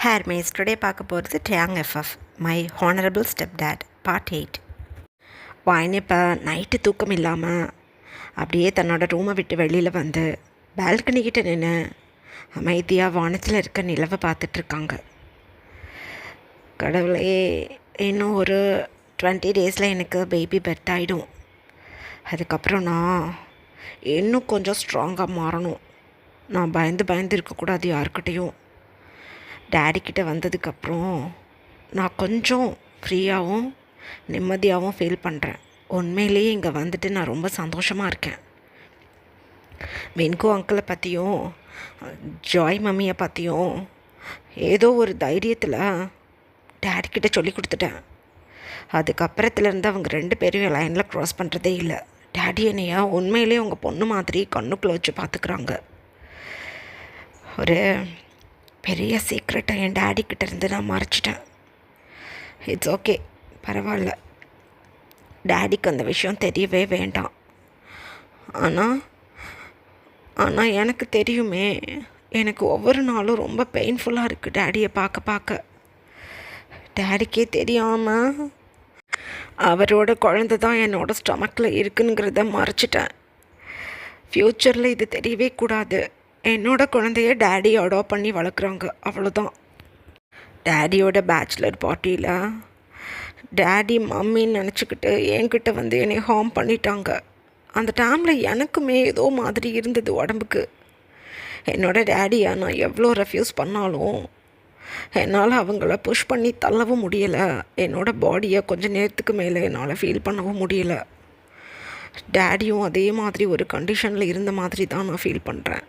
Hair maze today பார்க்க போகிறது ட்ரியாங் எஃப்எஃப் my honourable step date part 8. வாயின் இப்போ நைட்டு தூக்கம் இல்லாமல் அப்படியே தன்னோட ரூமை விட்டு வெளியில் வந்து பால்கனிக்கிட்ட நின்று அமைதியாக வானத்தில் இருக்க நிலவை பார்த்துட்ருக்காங்க. கடவுளே, இன்னும் ஒரு 20 டேஸில் எனக்கு பேபி பெர்த் ஆகிடும். அதுக்கப்புறம் நான் இன்னும் கொஞ்சம் ஸ்ட்ராங்காக மாறணும். நான் பயந்து இருக்கக்கூடாது யாருக்கிட்டேயும். டேடிக்கிட்ட வந்ததுக்கப்புறம் நான் கொஞ்சம் ஃப்ரீயாகவும் நிம்மதியாகவும் ஃபீல் பண்ணுறேன். உண்மையிலேயே இங்கே வந்துட்டு நான் ரொம்ப சந்தோஷமாக இருக்கேன். மென்கோ அங்கிளை பற்றியும் ஜாய் மம்மியை பற்றியும் ஏதோ ஒரு தைரியத்தில் டேடிக்கிட்ட சொல்லி கொடுத்துட்டேன். அதுக்கப்புறத்துலேருந்து அவங்க 2 பேரும் என் லைனில் க்ராஸ் பண்ணுறதே இல்லை. டேடி என்னையா உண்மையிலே உங்கள் பொண்ணு மாதிரி கண்ணுக்குள்ளே வச்சு பார்த்துக்குறாங்க. ஒரு பெரிய சீக்ரெட்டை என் டேடிக்கிட்ட இருந்து நான் மறைச்சிட்டேன். இட்ஸ் ஓகே, பரவாயில்ல. டேடிக்கு அந்த விஷயம் தெரியவே வேண்டாம். ஆனால் எனக்கு தெரியுமே. எனக்கு ஒவ்வொரு நாளும் ரொம்ப பெயின்ஃபுல்லாக இருக்குது டேடியை பார்க்க. டேடிக்கே தெரியாமல் அவரோட குழந்தை தான் என்னோடய ஸ்டமக்கில் இருக்குங்கிறத மறைச்சிட்டேன். ஃப்யூச்சரில் இது தெரியவே கூடாது. என்னோடய குழந்தைய டேடி அடாப்ட் பண்ணி வளர்க்குறாங்க, அவ்வளோதான். டேடியோட பேச்சுலர் பார்ட்டியில் டேடி மம்மின்னு நினச்சிக்கிட்டு என்கிட்ட வந்து என்னை ஹார்ம் பண்ணிட்டாங்க. அந்த டைமில் எனக்குமே ஏதோ மாதிரி இருந்தது உடம்புக்கு. என்னோடய டேடியை நான் எவ்வளோ ரெஃப்யூஸ் பண்ணாலும் என்னால் அவங்கள புஷ் பண்ணி தள்ளவும் முடியலை. என்னோடய பாடியை கொஞ்சம் நேரத்துக்கு மேலே என்னால் ஃபீல் பண்ணவும் முடியலை. டேடியும் அதே மாதிரி ஒரு கண்டிஷனில் இருந்த மாதிரி தான் நான் ஃபீல் பண்ணுறேன்.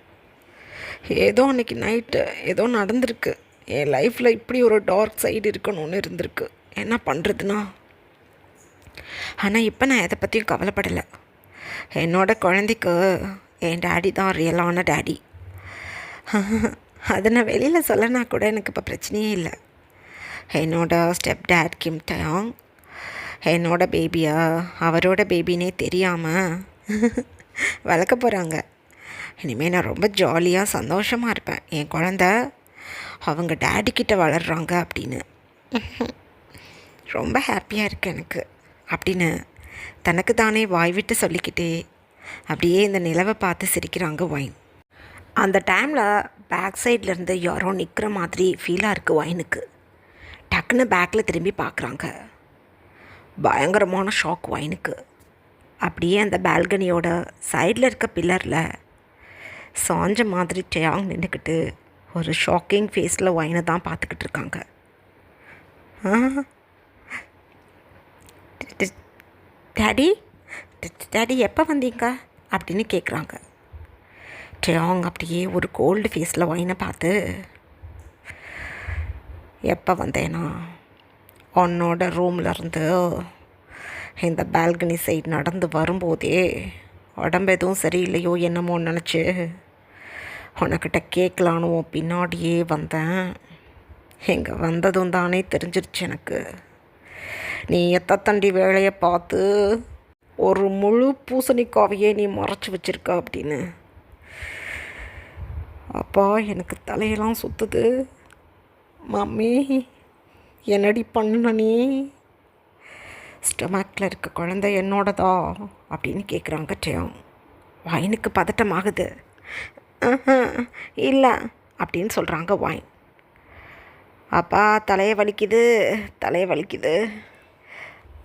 ஏதோ அன்றைக்கி நைட்டு ஏதோ நடந்திருக்கு. என் லைஃப்பில் இப்படி ஒரு டார்க் சைடு இருக்கணும்னு இருந்திருக்கு. என்ன பண்ணுறதுனா, ஆனால் இப்போ நான் எதை பற்றியும் கவலைப்படலை. என்னோடய குழந்தைக்கு என் டேடி தான் ரியலான டேடி. அதை நான் வெளியில் சொல்லனா கூட எனக்கு இப்போ பிரச்சனையே இல்லை. என்னோடய ஸ்டெப் டேட் கிம் டயாங் என்னோடய பேபியை அவரோட பேபினே தெரியாமல் வளர்க்க போகிறாங்க. இனிமேல் நான் ரொம்ப ஜாலியாக சந்தோஷமாக இருப்பேன். என் குழந்த அவங்க டேடிக்கிட்ட வளர்கிறாங்க அப்படின்னு ரொம்ப ஹாப்பியாக இருக்குது எனக்கு அப்படின்னு தனக்கு தானே வாய் விட்டு சொல்லிக்கிட்டே அப்படியே இந்த நிலவை பார்த்து சிரிக்கிறாங்க ஒயின். அந்த டைமில் பேக் சைட்லேருந்து யாரோ நிற்கிற மாதிரி ஃபீலாக இருக்குது ஒயினுக்கு. டக்குன்னு பேக்கில் திரும்பி பார்க்குறாங்க. பயங்கரமான ஷாக் ஒயினுக்கு. அப்படியே அந்த பால்கனியோட சைடில் இருக்க பில்லரில் சாஞ்ச மாதிரி டயாங் நின்றுக்கிட்டு ஒரு ஷாக்கிங் ஃபேஸில் ஒயினை தான் பார்த்துக்கிட்டு இருக்காங்க. டேடி எப்போ வந்தீங்க அப்படின்னு கேட்குறாங்க. டயாங் அப்படியே ஒரு கோல்டு ஃபேஸில் ஒயினை பார்த்து, எப்போ வந்தேனா, உன்னோட ரூம்லேருந்து இந்த பால்கனி சைடு நடந்து வரும்போதே உடம்பு எதுவும் சரியில்லையோ என்னமோ நினச்சி உனக்கிட்ட கேட்கலான்னு பின்னாடியே வந்தேன். எங்கே வந்ததும் தானே தெரிஞ்சிருச்சு எனக்கு. நீ எத்தண்டி வேலையை பார்த்து ஒரு முழு பூசணிக்காவையே நீ மறைச்சி வச்சிருக்க அப்படின்னு. அப்பா, எனக்கு தலையெல்லாம் சுற்றுது. மம்மி, என்னடி பண்ண நீ? ஸ்டமக்கில் இருக்க குழந்தை என்னோடதா அப்படின்னு கேட்குறாங்க டயாங். ஒயினுக்கு பதட்டமாகுது. இல்லை அப்படின்னு சொல்கிறாங்க ஒயின். அப்பா, தலையை வலிக்குது.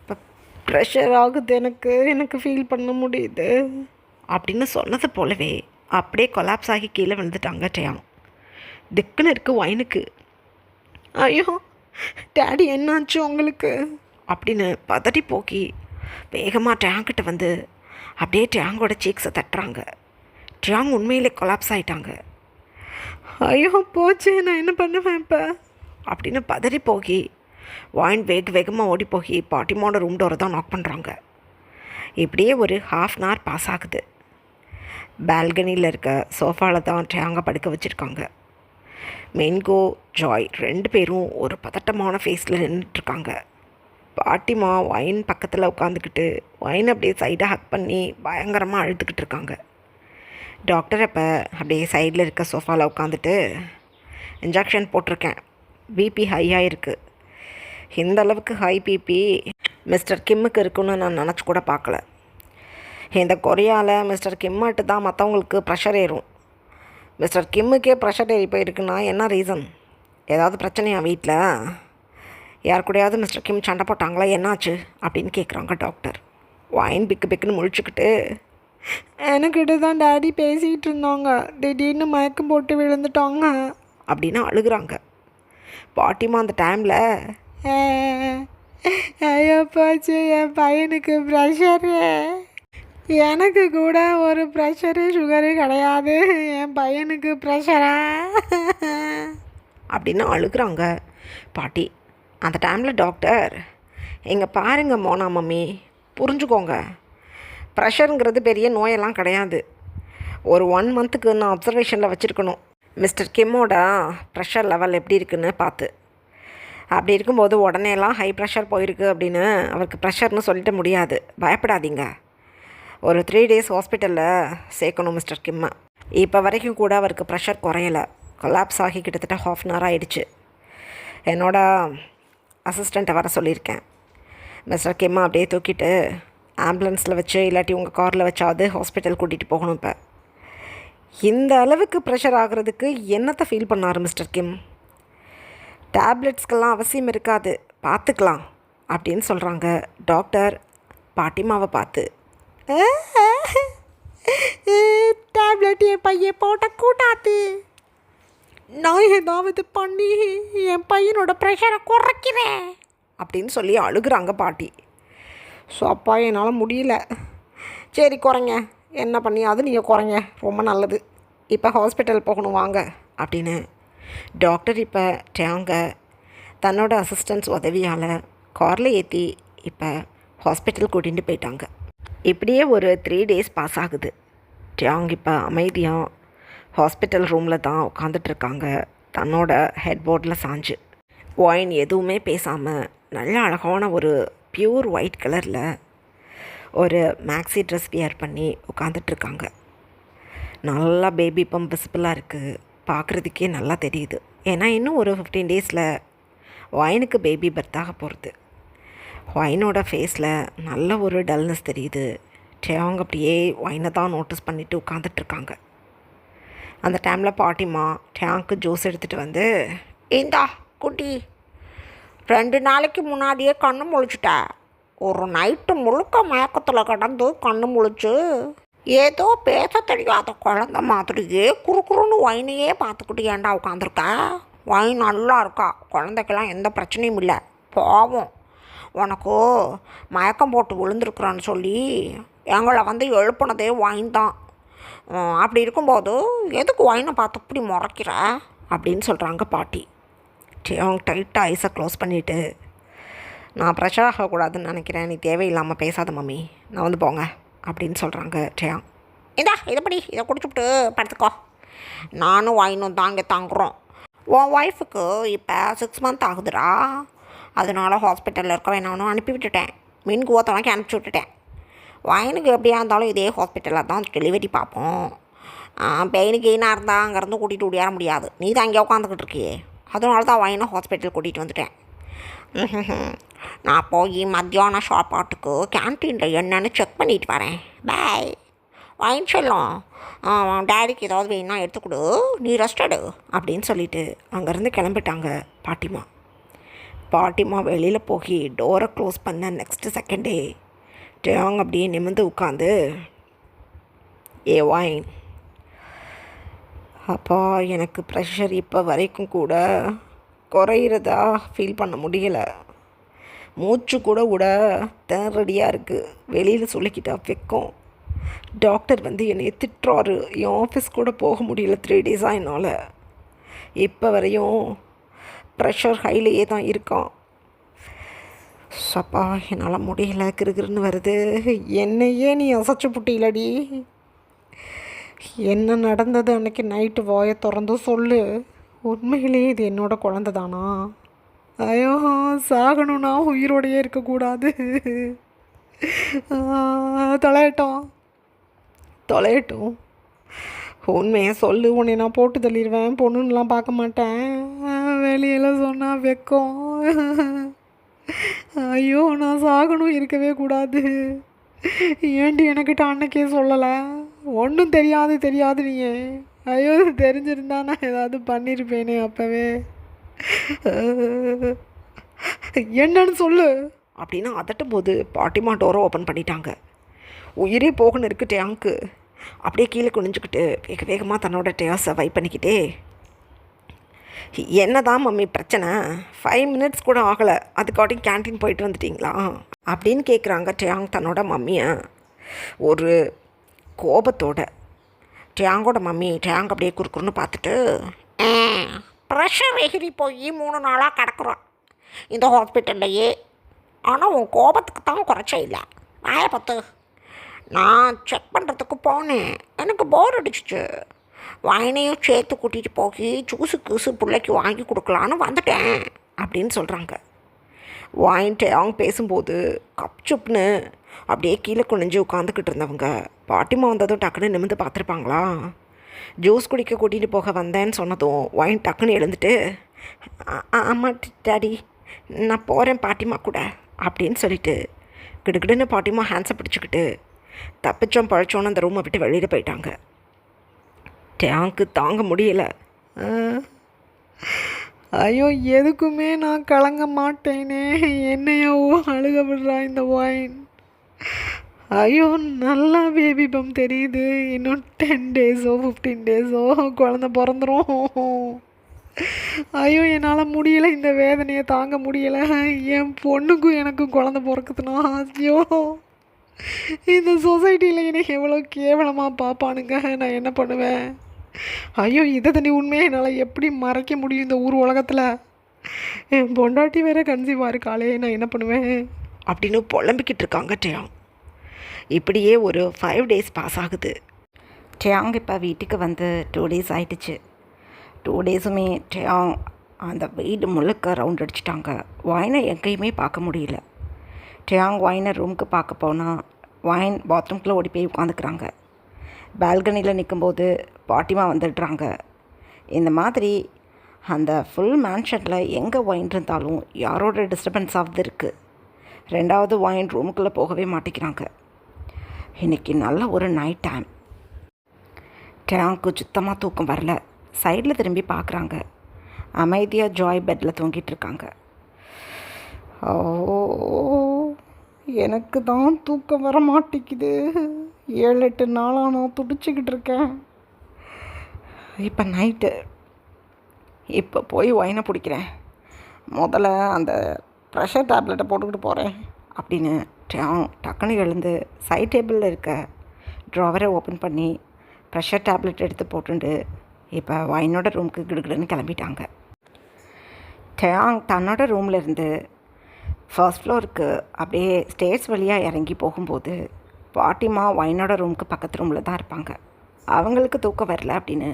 இப்போ ப்ரெஷர் ஆகுது எனக்கு ஃபீல் பண்ண முடியுது அப்படின்னு சொன்னது போலவே அப்படியே கொலாப்ஸ் ஆகி கீழே விழுந்துட்டாங்க டயாங். திக்குன்னு இருக்குது ஒயினுக்கு. ஐயோ டேடி, என்னாச்சு உங்களுக்கு அப்படின்னு பதறி போக்கி வேகமாக டயாங்கிட்ட வந்து அப்படியே டயாங்கோட சீக்ஸை தட்டுறாங்க. டயாங் உண்மையிலே கொலாப்ஸ் ஆகிட்டாங்க. ஐயோ போச்சு, நான் என்ன பண்ணுவேன் இப்போ அப்படின்னு பதறி போகி ஒயின் வேகமாக ஓடி போய் பாட்டிமாவோட ரூம் டோரை தான் நாக் பண்ணுறாங்க. இப்படியே ஒரு ½ பாஸ் ஆகுது. பால்கனியில் இருக்க சோஃபாவில் தான் டயாங்கை படுக்க வச்சுருக்காங்க. மென்கோ, ஜாய் 2 பேரும் ஒரு பதட்டமான ஃபேஸில் நின்றுட்டுருக்காங்க. பாட்டிமா ஒயின் பக்கத்தில் உட்காந்துக்கிட்டு ஒயின் அப்படியே சைடாக ஹக் பண்ணி பயங்கரமாக அழுதுகிட்டு இருக்காங்க. டாக்டர் அப்போ அப்படியே சைடில் இருக்க சோஃபாவில் உட்காந்துட்டு, இன்ஜெக்ஷன் போட்டிருக்கேன், பிபி ஹையாக இருக்குது. இந்த அளவுக்கு ஹை பிபி மிஸ்டர் கிம்முக்கு இருக்குன்னு நான் நினச்சி கூட பார்க்கல. இந்த கொரியாவில் மிஸ்டர் கிம்மாட்டு தான் மற்றவங்களுக்கு ப்ரெஷர் ஏறும். மிஸ்டர் கிம்முக்கே ப்ரெஷர் ஏறி போயிருக்குன்னா என்ன ரீசன்? ஏதாவது பிரச்சனையா வீட்டில்? யார் கூடயாவது மிஸ்டர் கிம் சண்டை போட்டாங்களா, என்னாச்சு அப்படின்னு கேட்குறாங்க டாக்டர். வைன் பிக்கு பிக்குன்னு முழிச்சுக்கிட்டு, எனக்கிட்ட தான் டேடி பேசிகிட்டு இருந்தாங்க, திடீர்னு மயக்கம் போட்டு விழுந்துட்டாங்க அப்படின்னு அழுகுறாங்க. பாட்டிமா அந்த டைமில், ஐயோப்பாச்சு என் பையனுக்கு ப்ரெஷரு, எனக்கு கூட ஒரு ப்ரெஷரு சுகரு கிடையாது, என் பையனுக்கு ப்ரெஷரா அப்படின்னு அழுகுறாங்க பாட்டி. அந்த டைமில் டாக்டர், எங்கே பாருங்கள் மோனா மம்மி, புரிஞ்சுக்கோங்க, ப்ரெஷருங்கிறது பெரிய நோயெல்லாம் கிடையாது. ஒரு 1 மந்த்துக்கு நான் அப்சர்வேஷனில் வச்சுருக்கணும் மிஸ்டர் கிம்மோட ப்ரெஷர் லெவல் எப்படி இருக்குன்னு பார்த்து. அப்படி இருக்கும்போது உடனேலாம் ஹை ப்ரெஷர் போயிருக்கு அப்படின்னு அவருக்கு ப்ரெஷர்னு சொல்லிட முடியாது. பயப்படாதீங்க. ஒரு 3 டேஸ் ஹாஸ்பிட்டலில் சேர்க்கணும் மிஸ்டர் கிம்மை. இப்போ வரைக்கும் கூட அவருக்கு ப்ரெஷர் குறையலை. கொலாப்ஸ் ஆகி கிட்டத்தட்ட 1/2 hour ஆகிடுச்சு. என்னோட அசிஸ்டண்ட்டை வர சொல்லியிருக்கேன். மிஸ்டர் கிம்மை அப்படியே தூக்கிட்டு ஆம்புலன்ஸில் வச்சு இல்லாட்டி உங்கள் காரில் வச்சாவது ஹாஸ்பிட்டல் கூட்டிகிட்டு போகணும். இப்போ இந்த அளவுக்கு ப்ரெஷர் ஆகிறதுக்கு என்னத்தை ஃபீல் பண்ணார் மிஸ்டர் கிம்? டேப்லெட்ஸ்க்கெல்லாம் அவசியம் இருக்காது, பார்த்துக்கலாம் அப்படின்னு சொல்கிறாங்க டாக்டர் பாட்டிமாவை பார்த்து. டேப்லெட் என் பையன் போட்டக்கூடாது, நான் ஏதாவது பண்ணி என் பையனோட ப்ரெஷரை குறைக்கிறேன் அப்படின்னு சொல்லி அழுகுறாங்க பாட்டி. ஸோ அப்பா என்னால் முடியல, சரி குறைங்க, என்ன பண்ணியாவது நீங்கள் குறைங்க, ரொம்ப நல்லது, இப்போ ஹாஸ்பிட்டல் போகணும் வாங்க அப்படின்னு டாக்டர் இப்போ டேங்க தன்னோட அசிஸ்டன்ஸ் உதவியால் காரில் ஏற்றி இப்போ ஹாஸ்பிட்டல் கூட்டிகிட்டு போயிட்டாங்க. இப்படியே ஒரு 3 days பாஸ் ஆகுது. டேங் இப்போ அமைதியாக ஹாஸ்பிட்டல் ரூமில் தான் உட்காந்துட்ருக்காங்க, தன்னோட ஹெட் போர்டில் சாஞ்சு. ஒயின் எதுவுமே பேசாமல் நல்ல அழகான ஒரு பியூர் ஒயிட் கலரில் ஒரு மேக்ஸி ட்ரெஸ் வியர் பண்ணி உட்காந்துட்ருக்காங்க. நல்லா பேபி பம்ப் விசிபிளாக இருக்குது, பார்க்குறதுக்கே நல்லா தெரியுது. ஏன்னா இன்னும் ஒரு 15 days ஒயினுக்கு பேபி பர்த்தாக போகிறது. ஒயினோட ஃபேஸில் நல்ல ஒரு டல்னஸ் தெரியுது. டேங் அப்படியே ஒயினை தான் நோட்டீஸ் பண்ணிவிட்டு உட்காந்துட்ருக்காங்க. அந்த டைமில் பாட்டிமா டேங்க்கு ஜூஸ் எடுத்துகிட்டு வந்து, இந்தா குட்டி, 2 நாளைக்கு முன்னாடியே கண்ணு முழிச்சிட்டேன், ஒரு நைட்டு முழுக்க மயக்கத்தில் கிடந்து கண்ணு முழிச்சு ஏதோ பேச தெரியாத குழந்த மாதிரியே குறுக்குறுன்னு ஒயினையே பார்த்துக்கிட்டு ஏன்டா உட்காந்துருக்க? ஒயின் நல்லா இருக்கா, குழந்தைக்கெல்லாம் எந்த பிரச்சனையும் இல்லை, பாவம் உனக்கு மயக்கம் போட்டு விழுந்துருக்குறான்னு சொல்லி எங்களை வந்து எழுப்புனதே ஒயின் தான். அப்படி இருக்கும்போது எதுக்கு ஒயினை பார்த்து இப்படி முறைக்கிற அப்படின்னு சொல்கிறாங்க பாட்டி. அவங்க டைட்டாக ஐஸை க்ளோஸ் பண்ணிவிட்டு, நான் ப்ரெஷர் ஆகக்கூடாதுன்னு நினைக்கிறேன், நீ தேவையில்லாமல் பேசாத மம்மி, நான் வந்து போங்க அப்படின்னு சொல்கிறாங்க டேங். இதைப்படி இதை குடிச்சுட்டு படுத்துக்கோ, நானும் ஒயினும் தான் இங்கே தாங்குகிறோம். உன் ஒய்ஃபுக்கு இப்போ 6 months ஆகுதுடா, அதனால ஹாஸ்பிட்டலில் இருக்க வேணாம்னு அனுப்பி விட்டுட்டேன், மீனுக்கு ஓத்தவனைக்கு அனுப்பிச்சி விட்டுட்டேன். ஒயினுக்கு எப்படியா இருந்தாலும் இதே ஹாஸ்பிட்டலில் தான் டெலிவரி பார்ப்போம். பெயினுக்கு கெயினாக இருந்தால் அங்கேருந்து கூட்டிகிட்டு ஓடியார முடியாது, நீ தான் இங்கே உட்காந்துக்கிட்டு இருக்கியே, அதனால தான் ஒயினை ஹாஸ்பிட்டல் கூட்டிகிட்டு வந்துட்டேன். நான் போய் மத்தியானம் சாப்பாட்டுக்கு கேன்டீனில் என்னென்னு செக் பண்ணிட்டு வரேன், பாய். ஒயின் சொல்லும், டேடிக்கு ஏதாவது வேணும்னா எடுத்துக்கொடு, நீ ரெஸ்ட் எடு அப்படின்னு சொல்லிவிட்டு அங்கேருந்து கிளம்பிட்டாங்க பாட்டிமா. பாட்டிமா வெளியில் போய் டோரை க்ளோஸ் பண்ண நெக்ஸ்ட் செகண்டே டேங் அப்படியே நிமிர்ந்து உட்காந்து, ஏ ஒயின், அப்பா எனக்கு ப்ரெஷர் இப்போ வரைக்கும் கூட குறையிறதா ஃபீல் பண்ண முடியலை, மூச்சு கூட விட தேரடியாக இருக்குது, வெளியில் சொல்லிக்கிட்டா வைக்கும், டாக்டர் வந்து என்னை திட்டுறாரு, என் ஆஃபீஸ் கூட போக முடியல 3 days என்னால், இப்போ வரையும் ப்ரெஷர் ஹைலையே தான் இருக்கான். சப்பா என்னால் முடியல, கிருகிருன்னு வருது, என்னையே நீ அசைச்சு புட்டிலடி, என்ன நடந்தது அன்றைக்கி நைட்டு வாயை திறந்து சொல்லு, உண்மையிலேயே இது என்னோட குழந்த தானா? ஐயோ சாகணும்னா உயிரோடையே இருக்கக்கூடாது, தொலையட்டும், உண்மையை சொல்லு, உன்னை நான் போட்டு தள்ளிடுவேன், பொண்ணுன்னெலாம் பார்க்க மாட்டேன், வெளியில் சொன்னால் வெக்கம். ஐயோ நான் சாகணும் இருக்கவே கூடாது. ஏண்டி எனக்கிட்ட அன்னைக்கே சொல்லலை? ஒன்றும் தெரியாது நீயே. ஐயோ தெரிஞ்சிருந்தா நான் ஏதாவது பண்ணியிருப்பேனே அப்போவே. என்னன்னு சொல்லு அப்படின்னு அதட்டும் போது பாட்டிமா டோரை ஓப்பன் பண்ணிட்டாங்க. உயிரே போகணும் இருக்கு டேங்க்கு. அப்படியே கீழே குனிஞ்சுக்கிட்டு வேக வேகமாக தன்னோட டேஸை வைப் பண்ணிக்கிட்டே, என்ன தான் மம்மி பிரச்சனை? 5 மினிட்ஸ் கூட ஆகலை, அதுக்காட்டியும் கேன்டீன் போயிட்டு வந்துட்டிங்களா அப்படின்னு கேட்குறாங்க டேங் தன்னோட மம்மியை ஒரு கோபத்தோட. டேங்கோட மம்மி டேங் அப்படியே குறுக்குறுன்னு பார்த்துட்டு, ப்ரெஷர் எகிரி போய் 3 நாளாக கிடக்குறோம் இந்த ஹாஸ்பிட்டல்லையே. ஆனால் உன் கோபத்துக்கு தான் குறைச்ச இல்லை. வாயை பத்து. நான் செக் பண்ணுறதுக்கு போனேன், எனக்கு போர் அடிச்சிச்சு. வாயினையும் சேர்த்து கூட்டிகிட்டு போய் ஜூஸு பிள்ளைக்கு வாங்கி கொடுக்கலான்னு வந்துட்டேன் அப்படின்னு சொல்கிறாங்க. வாங்கிட்டு அவங்க பேசும்போது கப்சுப்னு அப்படியே கீழே குனிஞ்சு உட்காந்துக்கிட்டு இருந்தவங்க பாட்டிமா வந்ததும் டக்குன்னு நிமிந்து பார்த்துருப்பாங்களா. ஜூஸ் குடிக்க கூட்டிகிட்டு போக வந்தேன்னு சொன்னதும் வாயின் டக்குன்னு எழுந்துட்டு, ஆமாம் டாடி நான் போகிறேன் பாட்டிமா கூட அப்படின்னு சொல்லிட்டு கிடுக்கிடுன்னு பாட்டிமா ஹேண்ட்ஸை பிடிச்சிக்கிட்டு தப்பிச்சோம் பழச்சோன்னு அந்த ரூமை விட்டு வெளியில் போயிட்டாங்க. டேங்க்கு தாங்க முடியலை. ஐயோ எதுக்குமே நான் கலங்க மாட்டேனே, என்னையோ அழுக விடுறா இந்த வாயின். ஐயோ நல்லா பேபி பம் தெரியுது, இன்னும் 10 டேஸோ 15 டேஸோ குழந்த பிறந்துடும். ஐயோ என்னால் முடியலை, இந்த வேதனையை தாங்க முடியலை. என் பொண்ணுக்கும் எனக்கும் குழந்த பிறக்குதுன்னா ஐயோ இந்த சொசைட்டியில் என்னை எவ்வளோ கேவலமாக பார்ப்பானுங்க. நான் என்ன பண்ணுவேன்? ஐயோ இதை தண்ணி உண்மையை என்னால் எப்படி மறைக்க முடியும் இந்த ஊர் உலகத்தில்? என் பொண்டாட்டி வேற கன்சீவாக இருக்காளே, நான் என்ன பண்ணுவேன் அப்படின்னு புலம்பிக்கிட்டு இருக்காங்க டேங். இப்படியே ஒரு 5 டேஸ் பாஸ் ஆகுது. டேங் இப்போ வீட்டுக்கு வந்து 2 டேஸ் ஆகிடுச்சு. 2 டேஸுமே டேங் அந்த வீடு முழுக்க ரவுண்ட் அடிச்சிட்டாங்க. வாயினை எங்கேயுமே பார்க்க முடியல. டேங் வாயினை ரூமுக்கு பார்க்க போனால் வாயின் பாத்ரூம்குள்ளே ஓடி போய் உட்காந்துக்கிறாங்க. பால்கனியில் நிற்கும்போது பாட்டிமா வந்துடுறாங்க. இந்த மாதிரி அந்த ஃபுல் மேன்ஷனில் எங்கே ஒயின் இருந்தாலும் யாரோட டிஸ்டர்பன்ஸ் ஆகுது இருக்குது. 2வது ஒயின் ரூமுக்குள்ளே போகவே மாட்டேங்கிறாங்க. இன்றைக்கி நல்ல ஒரு நைட் டைம். டேங்க்கு சுத்தமாக தூக்கம் வரல. சைடில் திரும்பி பார்க்குறாங்க. அமைதியாக ஜாய் பெட்டில் தூங்கிட்டு இருக்காங்க. ஓ எனக்கு தான் தூக்கம் வர மாட்டேங்குது. 7-8 நாளாக நான் துடிச்சிக்கிட்டு இருக்கேன். இப்போ நைட்டு, இப்போ போய் ஒயினை பிடிக்கிறேன். முதல்ல அந்த ப்ரெஷர் டேப்லெட்டை போட்டுக்கிட்டு போகிறேன் அப்படின்னு டக்குன்னு எழுந்து சைட் டேபிளில் இருக்க ட்ராவரை ஓப்பன் பண்ணி ப்ரெஷர் டேப்லெட் எடுத்து போட்டுண்டு இப்போ ஒயினோட ரூமுக்கு கிடுகிடுன்னு கிளம்பிட்டாங்க. டேங் தன்னோட ரூமில் இருந்து ஃபர்ஸ்ட் ஃப்ளோருக்கு அப்படியே ஸ்டேர்ஸ் வழியாக இறங்கி போகும்போது பாட்டிமா ஒயினோட ரூமுக்கு பக்கத்து ரூமில் தான் இருப்பாங்க. அவங்களுக்கு தூக்கம் வரல அப்படின்னு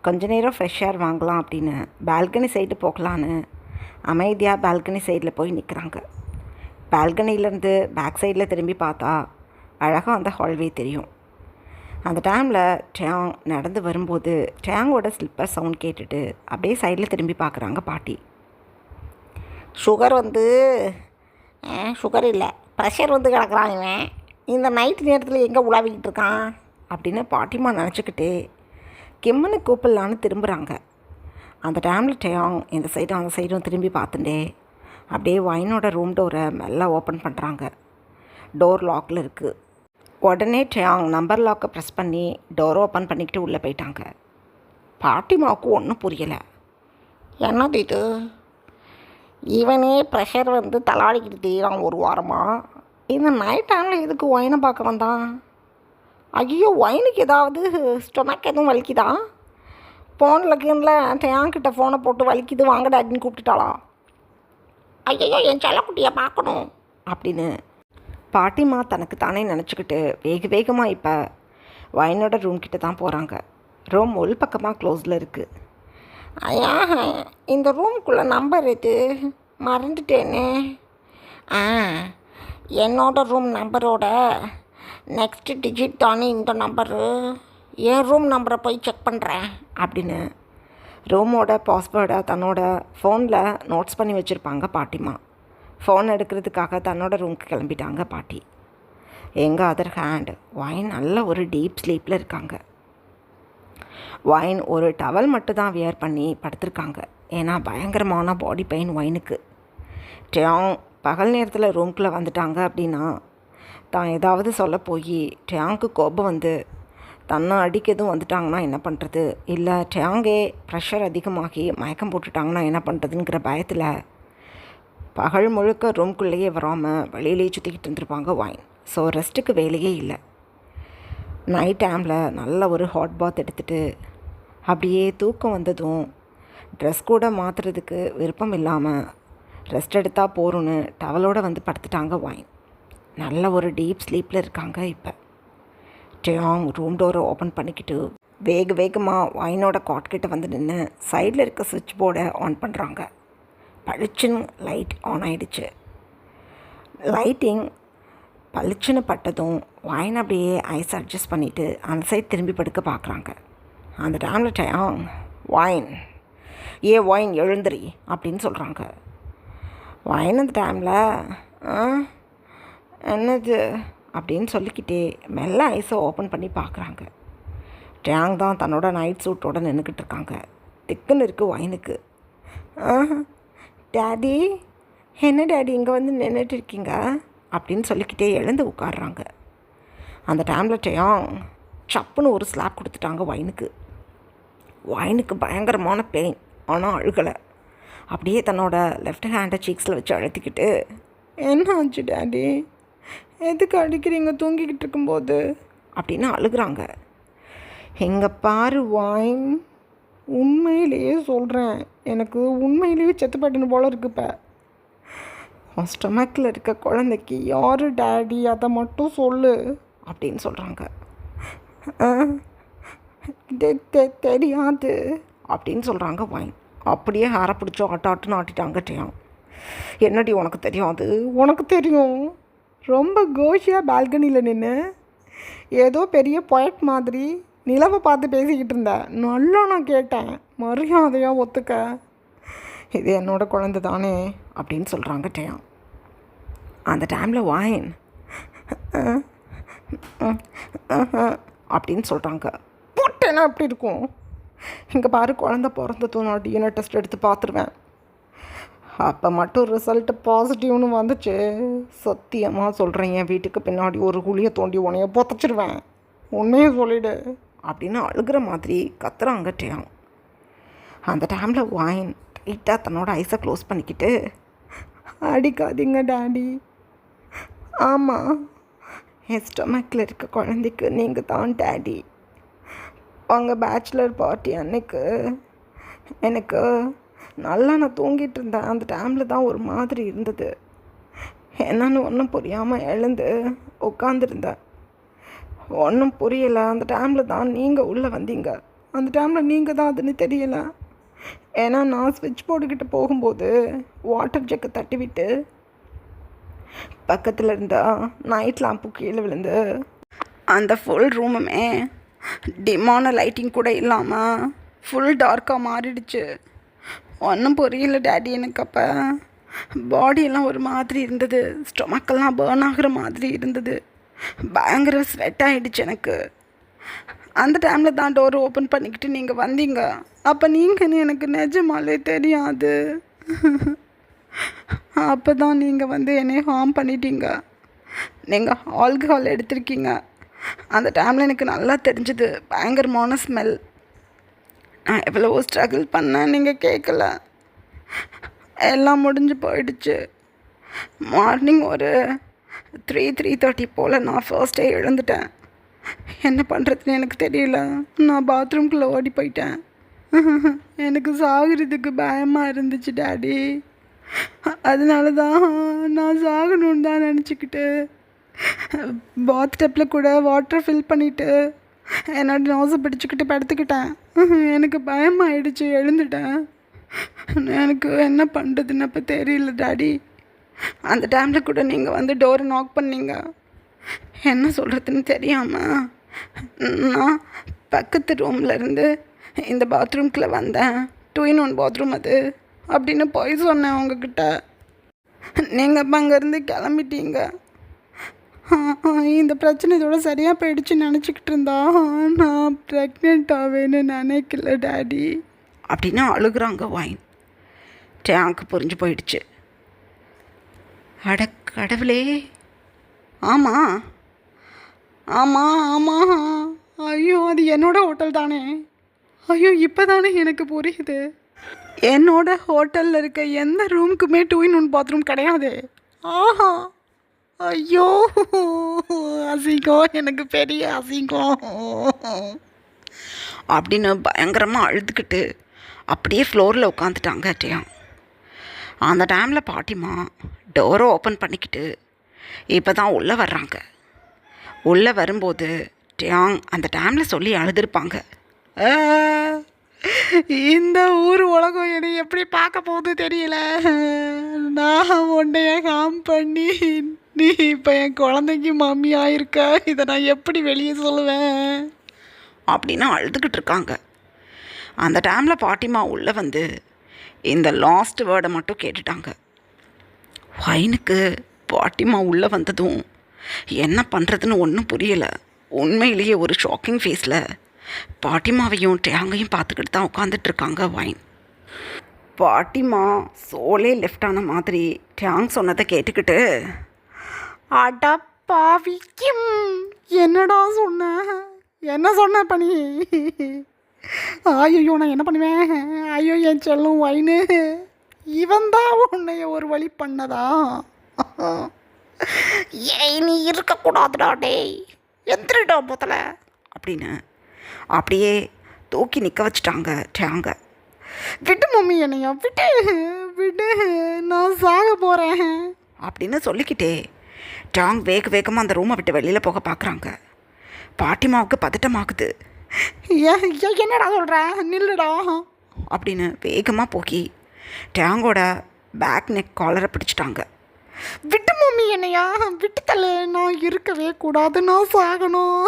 கொஞ்ச நேரம் ஃப்ரெஷ் ஏர் வாங்கலாம் அப்படின்னு பால்கனி சைடு போகலான்னு அமைதியாக பால்கனி சைடில் போய் நிற்கிறாங்க. பால்கனிலேருந்து பேக் சைடில் திரும்பி பார்த்தா அழகாக அந்த ஹால்வே தெரியும். அந்த டைமில் டேங் நடந்து வரும்போது டேங்கோட ஸ்லிப்பர் சவுண்ட் கேட்டுட்டு அப்படியே சைடில் திரும்பி பார்க்குறாங்க பாட்டி. சுகர் இல்லை, ப்ரெஷர் வந்து கிடக்குறான் இவன், இந்த நைட் நேரத்தில் எங்கே உலாவிக்கிட்டு இருக்கான் அப்படின்னு பாட்டிமா நினச்சிக்கிட்டு கிம்மனு கூப்பிடலான்னு திரும்புகிறாங்க. அந்த டைமில் டேங் இந்த சைடும் அந்த சைடும் திரும்பி பார்த்துட்டே அப்படியே ஒயினோட ரூம் டோரை மெல்ல ஓப்பன் பண்ணுறாங்க. டோர் லாக்கில் இருக்குது. உடனே டேங் நம்பர் லாக்கை ப்ரெஸ் பண்ணி டோர் ஓப்பன் பண்ணிக்கிட்டு உள்ளே போயிட்டாங்க. பாட்டிமாவுக்கு ஒன்றும் புரியலை. என்னது இது, இவனே ப்ரெஷர் வந்து தலாடிக்கிட்டு தீரான் 1 வாரமாக, இந்த நைட் டைமில் எதுக்கு ஒயினை பார்க்க வந்தான்? ஐயோ ஒயினுக்கு ஏதாவது ஸ்டொமக் எதுவும் வலிக்குதா? ஃபோனில் கீழில் டேங்கிட்ட ஃபோனை போட்டு வலிக்குது வாங்க டாடின்னு கூப்பிட்டுட்டாளா? ஐயோ என் செல்லக்குட்டியை பார்க்கணும் அப்படின்னு பாட்டிமா தனக்கு தானே நினச்சிக்கிட்டு வேகமாக இப்போ ஒயினோட ரூம் கிட்ட தான் போகிறாங்க. ரூம் உள் பக்கமாக க்ளோஸில் இருக்குது. ஐயா இந்த ரூமுக்குள்ளே நம்பர் இது மறந்துட்டேனே. என்னோட ரூம் நம்பரோட நெக்ஸ்ட் டிஜிட் தானே இந்த நம்பரு. என் ரூம் நம்பரை போய் செக் பண்ணுறேன் அப்படின்னு ரூமோட பாஸ்வேர்டை தன்னோட ஃபோனில் நோட்ஸ் பண்ணி வச்சுருப்பாங்க பாட்டிமா. ஃபோன் எடுக்கிறதுக்காக தன்னோட ரூமுக்கு கிளம்பிட்டாங்க பாட்டி. எங்கள் அதர் ஹேண்ட் வைன் நல்ல ஒரு டீப் ஸ்லீப்பில் இருக்காங்க. வைன் ஒரு டவல் மட்டும் தான் வியர் பண்ணி படுத்திருக்காங்க. ஏன்னா பயங்கரமான பாடி பெயின் வைனுக்கு. டேங் பகல் நேரத்தில் ரூம்குள்ளே வந்துட்டாங்க அப்படின்னா தான் ஏதாவது சொல்ல போய் டேங்க்கு கோபம் வந்து தன்னை அடிக்க எதுவும் வந்துட்டாங்கன்னா என்ன பண்ணுறது, இல்லை டேங்கே ப்ரெஷர் அதிகமாகி மயக்கம் போட்டுட்டாங்கன்னா என்ன பண்ணுறதுங்கிற பயத்தில் பகல் முழுக்க ரூம்குள்ளேயே வராமல் வெளியிலேயே சுற்றிக்கிட்டு இருந்திருப்பாங்க வைன். ஸோ ரெஸ்ட்டுக்கு வேலையே இல்லை. நைட் டைமில் நல்ல ஒரு ஹாட் பாத் எடுத்துகிட்டு அப்படியே தூக்கம் வந்ததும் ட்ரெஸ் கூட மாற்றுறதுக்கு விருப்பம் இல்லாமல் ரெஸ்ட் எடுத்தால் போகிறோன்னு டவலோடு வந்து படுத்துட்டாங்க வைன். நல்ல ஒரு டீப் ஸ்லீப்பில் இருக்காங்க. இப்போ டேங் ரூம் டோரை ஓப்பன் பண்ணிக்கிட்டு வேகமாக வைனோட காட்கிட்ட வந்து நின்று சைடில் இருக்க சுவிட்ச் போர்டை ஆன் பண்ணுறாங்க. பளிச்சுன்னு லைட் ஆன் ஆகிடுச்சு. லைட்டிங் பளிச்சுன்னு பட்டதும் வைன் அப்படியே ஐஸ் அட்ஜஸ்ட் பண்ணிவிட்டு அந்த சைட் திரும்பி படுக்க பார்க்குறாங்க. அந்த டைமில் டேங் வைன் வைன் எழுந்திரி அப்படின்னு சொல்கிறாங்க. வைன் அந்த டைமில் என்னது அப்படின்னு சொல்லிக்கிட்டே மெல்ல ஐஸை ஓப்பன் பண்ணி பார்க்குறாங்க. டேங் தான் தன்னோட நைட் சூட்டோடு நின்றுக்கிட்டு இருக்காங்க. திக்குன்னு இருக்குது வைனுக்கு. டேடி, என்ன டேடி இங்கே வந்து நின்றுட்டு இருக்கீங்க அப்படின்னு சொல்லிக்கிட்டே எழுந்து உட்காடுறாங்க. அந்த டைமில் டேங் சப்புன்னு ஒரு ஸ்லாப் கொடுத்துட்டாங்க வைனுக்கு. வைனுக்கு பயங்கரமான பெயின், ஆனால் அழுகலை. அப்படியே தன்னோட லெஃப்ட் ஹேண்டை சீக்ஸில் வச்சு அழுத்திக்கிட்டு, என்ன ஆச்சு டேடி, எதுக்கு அடிக்கிறீங்க தூங்கிக்கிட்டு இருக்கும்போது அப்படின்னு அழுகிறாங்க. எங்கே பாரு வைன், உண்மையிலேயே சொல்கிறேன், எனக்கு உண்மையிலேயே செத்துப்பட்டுன்னு போல இருக்கு. இப்போ ஸ்டொமக்கில் இருக்க குழந்தைக்கு யார் டேடி அதை மட்டும் சொல்லு அப்படின்னு சொல்கிறாங்க. தெரியாது அப்படின்னு சொல்கிறாங்க வைன். அப்படியே ஹேரை பிடிச்சோ ஆட்டாட்டுன்னு ஆட்டிட்டாங்க டேங். என்னடி உனக்கு தெரியும், அது உனக்கு தெரியும். ரொம்ப கோஷியாக பால்கனியில் நின்று ஏதோ பெரிய பொயட் மாதிரி நிலவை பார்த்து பேசிக்கிட்டு இருந்தேன். நல்லா நான் கேட்டேன், மரியாதையாக ஒத்துக்க, இது என்னோட குழந்தை தானே அப்படின்னு சொல்கிறாங்க டேங். அந்த டைமில் வைன் அப்படின்னு சொல்கிறாங்க. போட்டேன்னா அப்படி இருக்கும். இங்கே பாரு, குழந்த பிறந்ததும் நான் டிஎன்ஏ டெஸ்ட் எடுத்து பார்த்துருவேன். அப்போ மட்டும் ரிசல்ட்டு பாசிட்டிவ்னு வந்துச்சு, சத்தியமாக சொல்கிறேன், என் வீட்டுக்கு பின்னாடி ஒரு குழியை தோண்டி உனைய பொத்தச்சிருவேன், உண்மையை சொல்லிவிடு அப்படின்னு அழுகிற மாதிரி கத்துறாங்க டேங். அந்த டைமில் வைன் டைட்டாக தன்னோட ஐஸை க்ளோஸ் பண்ணிக்கிட்டு, அடிக்காதீங்க டேடி, ஆமாம் என் ஸ்டொமக்கில் இருக்க குழந்தைக்கு நீங்கள் தான் டேடி. உங்கள் பேச்சுலர் பார்ட்டி அன்னைக்கு எனக்கு நல்லா நான் தூங்கிட்டு இருந்தேன். அந்த டைமில் தான் ஒரு மாதிரி இருந்தது. என்னன்னு ஒன்றும் புரியாமல் எழுந்து உட்காந்துருந்தேன். ஒன்றும் புரியலை. அந்த டைமில் தான் நீங்கள் உள்ளே வந்தீங்க. அந்த டைமில் நீங்கள் தான் அதுன்னு தெரியலை. ஏன்னா நான் ஸ்விட்ச் போர்டுக்கிட்ட போகும்போது வாட்டர் ஜெக்கை தட்டி விட்டு பக்கத்தில் இருந்தால் நைட் லாம்பு கீழே விழுந்து அந்த ஃபுல் ரூமுமே டிமான லைட்டிங் கூட இல்லாமல் ஃபுல் டார்க்காக மாறிடுச்சு. ஒன்றும் புரியல டேடி. எனக்கு அப்போ பாடியெல்லாம் ஒரு மாதிரி இருந்தது, ஸ்டொமக்கெல்லாம் பேர்ன் ஆகிற மாதிரி இருந்தது, பயங்கர ஸ்வெட் ஆகிடுச்சு எனக்கு. அந்த டைமில் தான் டோர் ஓப்பன் பண்ணிக்கிட்டு நீங்கள் வந்தீங்க. அப்போ நீங்கன்னு எனக்கு நிஜமாலே தெரியாது. அப்போ தான் நீங்கள் வந்து என்னை ஹார்ம் பண்ணிட்டீங்க. நீங்கள் ஆல்கஹால் எடுத்திருக்கீங்க. அந்த டைமில் எனக்கு நல்லா தெரிஞ்சுது, பயங்கரமான ஸ்மெல். நான் எவ்வளோ ஸ்ட்ரகிள் பண்ணேன் நீங்கள் கேட்கல. எல்லாம் முடிஞ்சு போயிடுச்சு. மார்னிங் ஒரு 3:30 போல் நான் ஃபர்ஸ்டே எழுந்துட்டேன். என்ன பண்ணுறதுன்னு எனக்கு தெரியல. நான் பாத்ரூம்குள்ளே ஓடி போயிட்டேன். எனக்கு சாகிறதுக்கு பயமாக இருந்துச்சு டேடி. அதனால தான் நான் சாகணுன்னு தான் நினச்சிக்கிட்டு பாத் டப்பில் கூட வாட்டர் ஃபில் பண்ணிவிட்டு என்னோட நோஸை பிடிச்சிக்கிட்டு படுத்துக்கிட்டேன். எனக்கு பயமாயிடுச்சு, எழுந்துட்டேன். எனக்கு என்ன பண்ணுறதுன்னு அப்போ தெரியல டாடி. அந்த டைமில் கூட நீங்கள் வந்து டோரை நாக் பண்ணீங்க. என்ன சொல்கிறதுன்னு தெரியாமல் நான் பக்கத்து ரூம்லேருந்து இந்த பாத்ரூம்குள்ளே வந்தேன், 2-in-1 பாத்ரூம் அது அப்படின்னு போய் சொன்னேன் உங்ககிட்ட. நீங்கள் அப்போ அங்கேருந்து கிளம்பிட்டீங்க. இந்த பிரச்சனை இதோட சரியாக போயிடுச்சுன்னு நினச்சிக்கிட்டு இருந்தா நான் ப்ரெக்னென்ட் ஆவேன்னு நினைக்கல டாடி அப்படின்னு அழுகுறாங்க வைன். டேங்க்கு புரிஞ்சு போயிடுச்சு. அட கடவுளே! ஆமாம் ஆமாம் ஆமாம், ஐயோ அது என்னோட ஹோட்டல் தானே. ஐயோ இப்போ தானே எனக்கு புரியுது. என்னோட ஹோட்டலில் இருக்க எந்த ரூமுக்குமே 2-in-1 பாத்ரூம் கிடையாது. ஆஹா, ஐயோ அசிங்கம், எனக்கு பெரிய அசிங்கம் அப்படின்னு பயங்கரமாக அழுதுகிட்டு அப்படியே ஃப்ளோரில் உட்காந்துட்டாங்க டேங். அந்த டைமில் பாட்டிமா டோரை ஓப்பன் பண்ணிக்கிட்டு இப்போ தான் உள்ளே வர்றாங்க. உள்ளே வரும்போது டேங் அந்த டைமில் சொல்லி அழுதுருப்பாங்க. இந்த ஊர் உலகம் என்னை எப்படி பார்க்க போகுது தெரியல. நான் உன்னைய காம் பண்ணி நீ இப்போ என் குழந்தைக்கு மம்மி ஆயிருக்க, இதை நான் எப்படி வெளியே சொல்லுவேன் அப்படின்னு அழுதுகிட்டு இருக்காங்க. அந்த டைமில் பாட்டிமா உள்ளே வந்து இந்த லாஸ்ட் வேர்டை மட்டும் கேட்டுட்டாங்க. வைனுக்கு பாட்டிமா உள்ளே வந்ததும் என்ன பண்ணுறதுன்னு ஒன்றும் புரியலை. உண்மையிலேயே ஒரு ஷாக்கிங் ஃபேஸில் பாட்டிமாவையும் டேங்கையும் பார்த்துக்கிட்டு தான் உட்காந்துட்ருக்காங்க வைன். பாட்டிமா சோலே லெஃப்ட் ஆன மாதிரி டேங் சொன்னதை கேட்டுக்கிட்டு, அடா பாவிக்கும், என்னடா சொன்ன, என்ன சொன்ன பண்ணி? ஐயோ நான் என்ன பண்ணுவேன்? ஐயோ என் செல்லும் வைனு, இவன் தான் உன்னைய ஒரு வழி பண்ணதா? ஏய் நீ இருக்கக்கூடாதுடா டேய், எந்திரிடா முதல்ல அப்படின்னு அப்படியே தூக்கி நிற்க வச்சுட்டாங்க டேங்க. விட்டு மம்மி, என்னையா விட்டு விட்டு, நான் சாக போகிறேன் அப்படின்னு சொல்லிக்கிட்டே டாங் வேகமாக அந்த ரூமை விட்டு வெளியில் போக பார்க்குறாங்க. பாட்டிமாவுக்கு பதட்டமாகுது. என்னடா சொல்கிற, நில்லுடா அப்படின்னு வேகமாக போகி டேங்கோட பேக் நெக் காலரை பிடிச்சிட்டாங்க. விட்டு மம்மி, என்னையா விட்டு தள்ளு, நான் இருக்கவே கூடாது, நான் சாகணும்.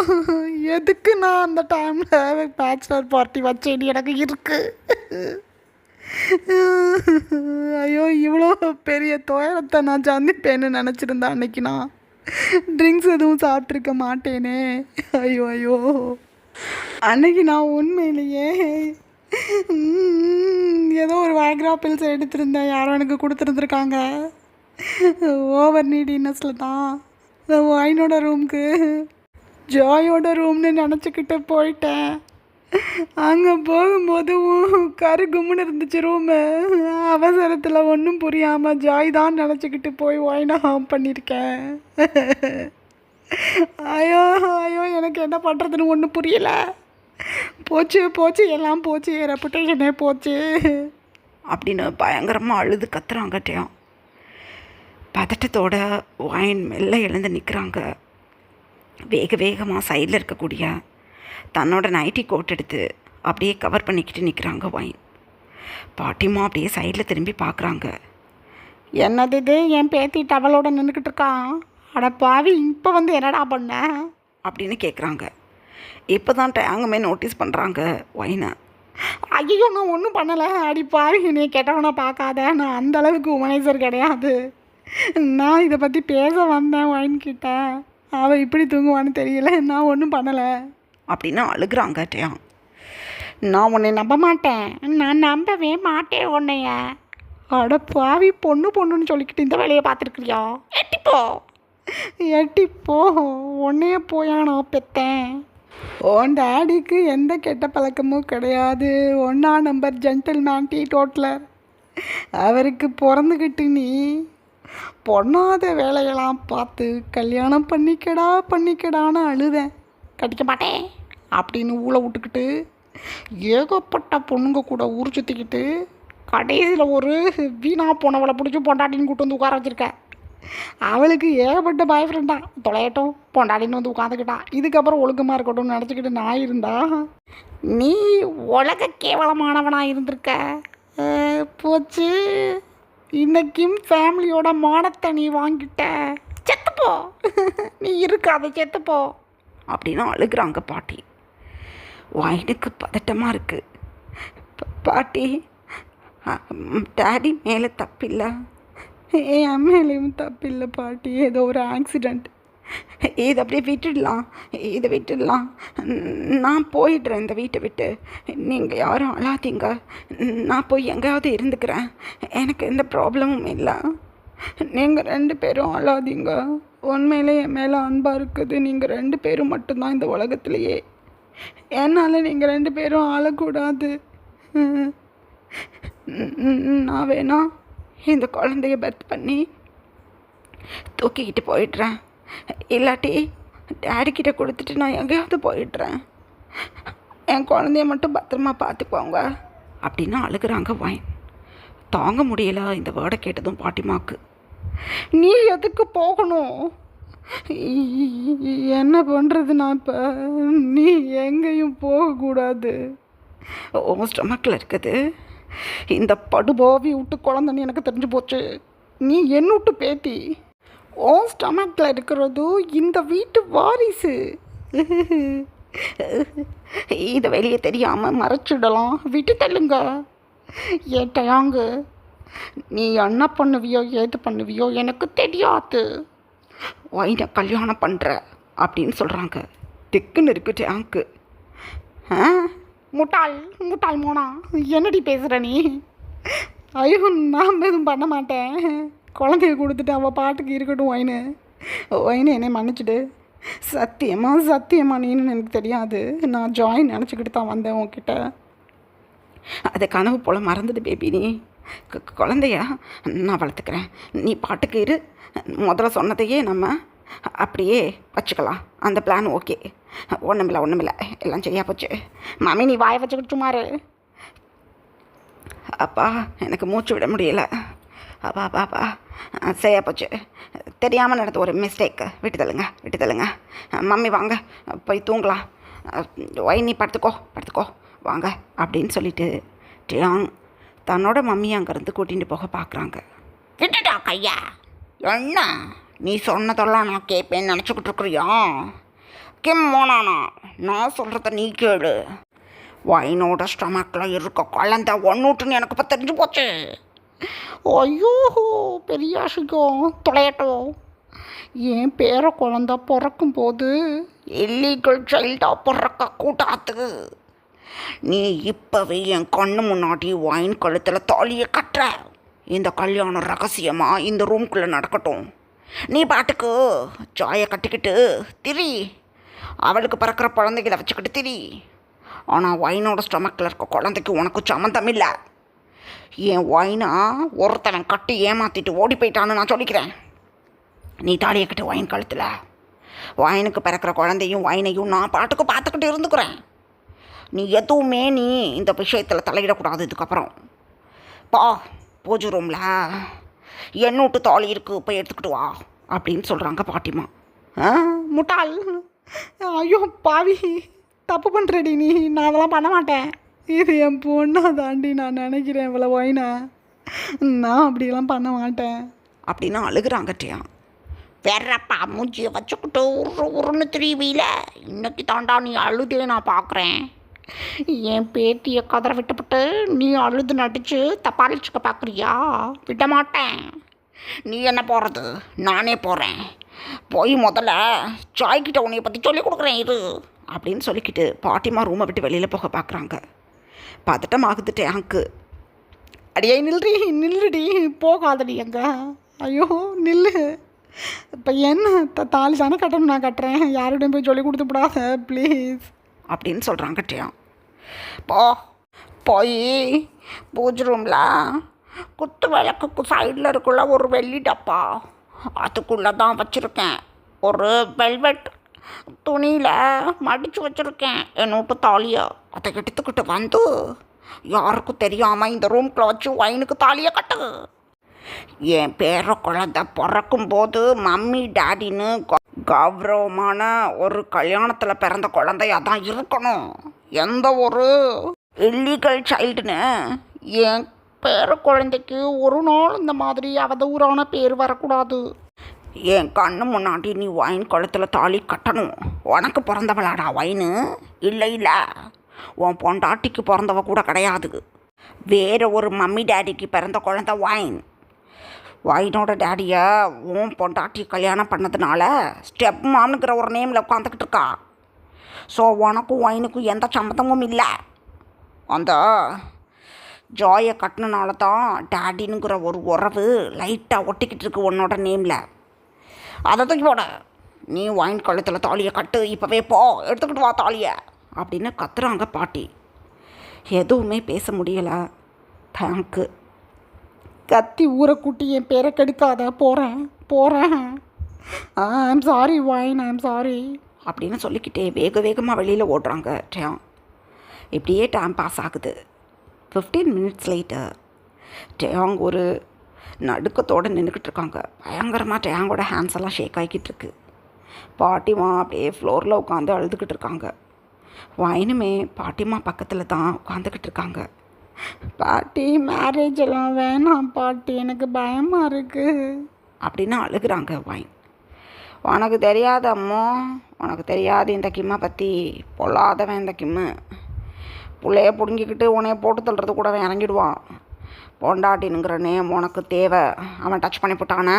எதுக்கு நான் அந்த டைமில் பேச்சுலர் பார்ட்டி வச்சேன் எனக்கு இருக்கு. ஐயோ இவ்வளோ பெரிய துயரத்தை நான் சந்திப்பேன்னு நினச்சிருந்தா அன்னைக்கு நான் ட்ரிங்க்ஸ் எதுவும் சாப்பிட்ருக்க மாட்டேனே. ஐயோ ஐயோ, அன்னைக்கு நான் உண்மையிலேயே ஏதோ ஒரு வாய்க்ரா பில்ஸ் எடுத்திருந்தேன், யாரோ எனக்கு கொடுத்துருந்துருக்காங்க. ஓவர் நீடினஸில் தான் வைனோட ரூமுக்கு ஜாயோட ரூம்னு நினச்சிக்கிட்டு போயிட்டேன். அங்கே போகும்போது கரு கும்முன்னு இருந்துச்சு ரூமு. அவசரத்தில் ஒன்றும் புரியாமல் ஜாய் தான் நினச்சிக்கிட்டு போய் வைனை ஹார்ம் பண்ணியிருக்கேன். ஐயோ ஐயோ, எனக்கு என்ன பண்ணுறதுன்னு ஒன்றும் புரியலை. போச்சு போச்சு, எல்லாம் போச்சு, என் ரெப்புடேஷனே போச்சு அப்படின்னு பயங்கரமாக அழுது கத்துறாங்க டேம். பதட்டத்தோட வைன் மெல்ல எழுந்து நிற்கிறாங்க. வேகமாக சைடில் இருக்கக்கூடிய தன்னோட நைட்டி கோட் எடுத்து அப்படியே கவர் பண்ணிக்கிட்டு நிற்கிறாங்க வைன். பாட்டிமா அப்படியே சைடில் திரும்பி பார்க்குறாங்க. என்னது இது, என் பேத்தி டவலோட நின்றுக்கிட்டு இருக்கான், அட பாவி இப்போ வந்து என்னடா பண்ண அப்படின்னு கேட்குறாங்க. இப்போ தான் டேங்குமே நோட்டீஸ் பண்ணுறாங்க வைனை. ஐயோ நான் ஒன்றும் பண்ணலை, அடி பாவி நீ கெட்டவனை பார்க்காத, நான் அந்தளவுக்கு உமனைசர் கிடையாது. நான் இதை பற்றி பேச வந்தேன் வைன்கிட்ட, அவள் இப்படி தூங்குவான்னு தெரியல, நான் ஒன்றும் பண்ணலை அப்படின்னு அழுகுறாங்க டேம். நான் உன்னை நம்ப மாட்டேன், நான் நம்பவே மாட்டேன் உன்னைய. அட பாவி, பொண்ணுன்னு சொல்லிக்கிட்டு இந்த வேலையை பார்த்துருக்குறியா? எட்டிப்போ எட்டிப்போ, உன்னைய போயானோ பெத்தேன். உன் டேடிக்கு எந்த கெட்ட பழக்கமும் கிடையாது, 1ஆம் நம்பர் ஜென்டில்மேன் டீ டோட்டலர். அவருக்கு பிறந்துக்கிட்டு நீ பொண்ணாத வேலையெல்லாம் பார்த்து கல்யாணம் பண்ணிக்கடான்னு அழுதேன். கட்டிக்க மாட்டேன் அப்படின்னு ஊழ விட்டுக்கிட்டு ஏகப்பட்ட பொண்ணுங்க கூட ஊர் சுற்றிக்கிட்டு கடைசியில் ஒரு வீணா போனவளை பிடிச்சி பொண்டாட்டின்னு கூட்டு வந்து உட்கார வச்சுருக்க. அவளுக்கு ஏகப்பட்ட பாய் ஃப்ரெண்டான், தொலையட்டும் பொண்டாட்டின்னு வந்து உட்காந்துக்கிட்டான். இதுக்கப்புறம் ஒழுக்கமாக இருக்கட்டும்னு நினச்சிக்கிட்டு நான் இருந்தா நீ உலக கேவலமானவனாக இருந்திருக்க. போச்சு, இன்னைக்கும் ஃபேமிலியோட மானத்தை நீ வாங்கிட்ட, செத்துப்போ, நீ இருக்காத செத்துப்போ அப்படின்னு அழுகுறாங்க பாட்டி. வைனுக்கு பதட்டமாக இருக்குது. பாட்டி, டாடி மேலே தப்பில்லை. என் மேலேயும் தப்பில்லை பாட்டி, ஏதோ ஒரு ஆக்சிடெண்ட். இதை அப்படியே விட்டுடலாம். நான் போயிடுறேன் இந்த வீட்டை விட்டு. நீங்கள் யாரும் அழாதீங்க. நான் போய் எங்கேயாவது இருந்துக்கிறேன். எனக்கு எந்த ப்ராப்ளமும் இல்லை. நீங்கள் 2 பேரும் அழாதீங்க. உண்மையிலே என் மேலே அன்பாக இருக்குது. நீங்கள் 2 பேரும் மட்டும்தான் இந்த உலகத்துலையே. என்னால் நீங்கள் 2 பேரும் அழக்கூடாது. நான் வேணா இந்த குழந்தைய பர்த் பண்ணி தூக்கிக்கிட்டு போயிடுறேன். இல்லாட்டி டேடிக்கிட்ட கொடுத்துட்டு நான் எங்கேயாவது போயிடுறேன். என் குழந்தைய மட்டும் பத்திரமா பார்த்துக்குவாங்க அப்படின்னு அழுகிறாங்க வைன். தாங்க முடியல இந்த வேர்டை கேட்டதும் பாட்டிமாக்கு. நீ எதுக்கு போகணும்? என்ன பண்ணுறது நான் இப்போ? நீ எங்கேயும் போகக்கூடாது. உன் ஸ்டொமக்கில் இருக்குது. இந்த படுபாவி விட்டு குழந்தைன்னு எனக்கு தெரிஞ்சு போச்சு. நீ என்ன விட்டு பேத்தி. உன் ஸ்டொமக்கில் இருக்கிறது இந்த வீட்டு வாரிசு. இதை வெளியே தெரியாமல் மறைச்சிடலாம். விட்டு தள்ளுங்க. ஏட்டையாங்க, நீ என்ன பண்ணுவியோ ஏது பண்ணுவியோ எனக்கு தெரியாது. வைனை கல்யாணம் பண்ணுற அப்படின்னு சொல்கிறாங்க. திக்குன்னு இருக்கு டேங்க்கு. முட்டாள் மோனா, என்னடி பேசுகிற நீ? ஐயோ, நான் எதுவும் பண்ண மாட்டேன். குழந்தைய கொடுத்துட்டு அவள் பாட்டுக்கு இருக்கட்டும். ஒயினு என்னை மன்னிச்சிடு. சத்தியமாக நீன்னு எனக்கு தெரியாது. நான் ஜாயின் நினச்சிக்கிட்டு தான் வந்தேன் உன்கிட்ட. அது கனவு போல் மறந்துடு பேபி. நீ குழந்தையா நான் வளர்த்துக்கிறேன். நீ பாட்டுக்கு இரு. முதல்ல சொன்னதையே நம்ம அப்படியே வச்சுக்கலாம். அந்த பிளான் ஓகே. ஒன்றுமில்லை, எல்லாம் சரியாக போச்சு. மாமி, நீ வாயை வச்சுக்கிட்டு சும்மாரு. அப்பா, எனக்கு மூச்சு விட முடியலை. அப்பா சரியாக போச்சு. தெரியாமல் நடந்த ஒரு மிஸ்டேக்கு. விட்டு தள்ளுங்க. மம்மி வாங்க போய் தூங்கலாம். நீ படுத்துக்கோ வாங்க அப்படின்னு சொல்லிட்டு டியாங் தன்னோட மம்மியை அங்கேருந்து கூட்டிகிட்டு போக பார்க்குறாங்க. விட்டுட்டா கையா. என்ன நீ சொன்னதெல்லாம் நான் கேட்பேன்னு நினச்சிக்கிட்டு இருக்கிறியா? கிம் மோனானா, நான் சொல்கிறத நீ கேளு. வைனோட ஸ்டொமக்கில் இருக்க குழந்தை ஒன்றுட்டுன்னு எனக்கு இப்போ தெரிஞ்சு போச்சு. ஐயோ, பெரிய அசிங்கம். தொலையட்டும். என் பேர குழந்தை பிறக்கும் போது இல்லீகல் சைல்டாக பிறக்கக்கூடாது. நீ இப்போவே என் கண்ணு முன்னாடி வைன் கழுத்தில் தாலியை கட்டுற. இந்த கல்யாணம் ரகசியமாக இந்த ரூம்குள்ளே நடக்கட்டும். நீ பாட்டுக்கு சாயை கட்டிக்கிட்டு திரி. அவளுக்கு பிறக்கிற குழந்தைகளை வச்சுக்கிட்டு திரி. ஆனால் வைனோட ஸ்டொமக்கில் இருக்க குழந்தைக்கு உனக்கு சம்மந்தம் இல்லை. என் வைனா ஒருத்தவன் கட்டி ஏமாற்றிட்டு ஓடி போயிட்டான்னு நான் சொல்லிக்கிறேன். நீ தாலியை கட்டு வைன் கழுத்தில். வைனுக்கு பிறக்கிற குழந்தையும் வைனையும் நான் பாட்டுக்கு பார்த்துக்கிட்டு இருந்துக்கிறேன். நீ எதுவுமே இந்த விஷயத்தில் தலையிடக்கூடாது. இதுக்கப்புறம் பூஜை ரூமில் என்ன விட்டு தாலி இருக்குது, போய் எடுத்துக்கிட்டு வா அப்படின்னு சொல்கிறாங்க பாட்டிமா. முட்டாள். ஐயோ பாவி, தப்பு பண்ணுறடி நீ. நான் அதெல்லாம் பண்ண மாட்டேன். இது என் பொண்ணா தாண்டி நான் நினைக்கிறேன். இவ்வளோ வைனா நான் அப்படியெல்லாம் பண்ண மாட்டேன் அப்படின்னு அழுகிறாங்கட்டியா. வேறப்பா மூஞ்சியை வச்சுக்கிட்டு உருன்னு திரிவில. இன்னைக்கு தாண்டா நீ அழுதே நான் பார்க்குறேன். என் பேத்தியை கதற விட்டுப்பட்டு நீ அழுது நடிச்சு தப்பாளிச்சுக்க பார்க்குறியா? விட மாட்டேன். நீ என்ன போகிறது? நானே போகிறேன். போய் முதல்ல சாய்கிட்ட உன்னைய பற்றி சொல்லி கொடுக்குறேன் இது அப்படின்னு சொல்லிக்கிட்டு பாட்டிமா ரூமை விட்டு வெளியில் போக பார்க்குறாங்க. பதட்டம் ஆகுதுட்டே அங்கு. அடியே நில்லுடி, போகாதடி எங்க. ஐயோ நில்லு. இப்போ என்ன தாலி தானே கட்டணும், நான் கட்டுறேன். யாருடையும் போய் சொல்லி கொடுத்து விடாத ப்ளீஸ் அப்படின்னு சொல்கிறாங்க டேயாங். போய் பூஜை ரூமில் குத்து விளக்குக்கு சைடில் இருக்குள்ள ஒரு வெள்ளி டப்பா, அதுக்குள்ளே தான் வச்சுருக்கேன். ஒரு வெல்வெட் துணியில் மடித்து வச்சுருக்கேன் என் வீட்டு தாலியை. அதை எடுத்துக்கிட்டு வந்து யாருக்கும் தெரியாமல் இந்த ரூம்குள்ளே வச்சு வைனுக்கு தாலியை கட்டு. என் பேர குழந்தை பிறக்கும்போது மம்மி டாடின்னு கௌரவமான ஒரு கல்யாணத்தில் பிறந்த குழந்தையாக தான் இருக்கணும். எந்த ஒரு இல்லீகல் சைல்டுன்னு என் பேர குழந்தைக்கு ஒரு நாள் இந்த மாதிரி அவதூறான பேர் வரக்கூடாது. என் கண்ணு முன்னாடி நீ வைன் குளத்தில் தாலி கட்டணும். உனக்கு பிறந்தவளாடா வைனு? இல்லை உன் பொண்டாட்டிக்கு பிறந்தவ கூட கிடையாது. வேறு ஒரு மம்மி டேடிக்கு பிறந்த குழந்தை ஒயின். ஒயினோட டேடியை உன் பொண்டாட்டி கல்யாணம் பண்ணதுனால ஸ்டெப் மாம்னுங்கிற ஒரு நேமில் உட்காந்துக்கிட்டு இருக்கா. ஸோ உனக்கும் ஒயினுக்கும் எந்த சம்மந்தமும் இல்லை. அந்த ஜாயை கட்டினால தான் டேடினுங்கிற ஒரு உறவு லைட்டாக ஒட்டிக்கிட்டு இருக்கு உன்னோட நேமில். அதை தூக்கி போட. நீ ஒயின் கழுத்தில் தாலியை கட்டு, இப்போவே போ, எடுத்துக்கிட்டு வா தாலியை அப்படின்னு கத்துறாங்க பாட்டி. எதுவுமே பேச முடியலை டேங்க்கு. கத்தி ஊரை கூட்டி என் பேரை கெடுக்காத, போகிறேன். I'm sorry wine, I'm sorry அப்படின்னு சொல்லிக்கிட்டே வேக வேகமாக வெளியில் ஓடுறாங்க டேங். இப்படியே டைம் பாஸ் ஆகுது. 15 minutes லேட்டர் டேங் ஒரு நடுக்கத்தோடு நின்றுக்கிட்டு இருக்காங்க. பயங்கரமாக டேங்கோட ஹேண்ட்ஸ் எல்லாம் ஷேக் ஆகிக்கிட்டு இருக்கு. பாட்டிமா அப்படியே ஃப்ளோரில் உட்காந்து அழுதுகிட்டு இருக்காங்க. வைனுமே பாட்டிமா பக்கத்தில் தான் உட்காந்துக்கிட்டு இருக்காங்க. பாட்டி, மேரேஜ் எல்லாம் வேணாம் பாட்டி, எனக்கு பயமாக இருக்குது அப்படின்னு அழுகுறாங்க வைன். உனக்கு தெரியாது அம்மோ, உனக்கு தெரியாது இந்த கிம்மை பற்றி. பொல்லாதவன் இந்த கிம்மு. புள்ளைய பிடுங்கிக்கிட்டு உன்னைய போட்டு தள்ளுறது கூட இறங்கிடுவான். பொண்டாட்டினுங்கிற நேம் உனக்கு தேவை. அவன் டச் பண்ணி போட்டானே,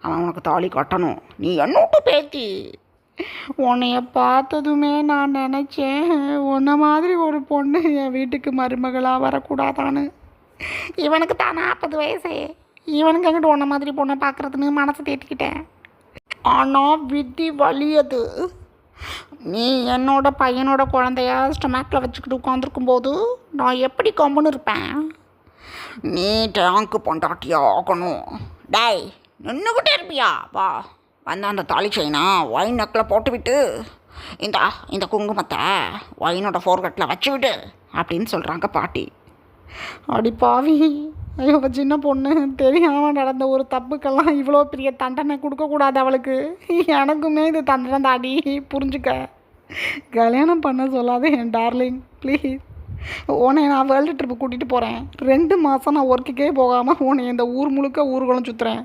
அவன் உனக்கு தாலி கட்டணும். நீ என்னோட்டு பேத்தி. உன்னைய பார்த்ததுமே நான் நினச்சேன், உன்னை மாதிரி ஒரு பொண்ணு என் வீட்டுக்கு மருமகளாக வரக்கூடாதான்னு. இவனுக்கு தான் 40 வயசு. இவனுக்கு எங்கிட்ட உன்னை மாதிரி பொண்ணை பார்க்குறதுன்னு மனசை தேட்டிக்கிட்டேன். ஆனால் விதி வலியது. நீ என்னோட பையனோட குழந்தைய ஸ்டொமேக்கில் வச்சுக்கிட்டு உட்காந்துருக்கும்போது நான் எப்படி கம்முன்னு இருப்பேன்? நீ டேங்க்கு பொண்டாட்டியா ஆகணும். டேய், நின்றுக்கிட்டே இருப்பியா? வா வந்து அந்த தாலி செயினா ஒயின் நக்கில் போட்டுவிட்டு இந்த குங்குமத்தை ஒயினோட ஃபோர்கட்டில் வச்சு விடு அப்படின்னு சொல்கிறாங்க பாட்டி. அடி பாவி, ஐயோ சின்ன பொண்ணு, தெரியாமல் நடந்த ஒரு தப்புக்கெல்லாம் இவ்வளோ பெரிய தண்டனை கொடுக்கக்கூடாது அவளுக்கு. எனக்குமே இது தண்டனை தாடி, புரிஞ்சுக்க. கல்யாணம் பண்ண சொல்லாத என் டார்லிங், ப்ளீஸ். உன்னை நான் வேர்ல்டு ட்ரிப்பு கூட்டிகிட்டு போகிறேன். 2 மாதம் நான் ஒர்க்குக்கே போகாமல் உன்னை இந்த ஊர் முழுக்க ஊர்வலம் சுற்றுறேன்.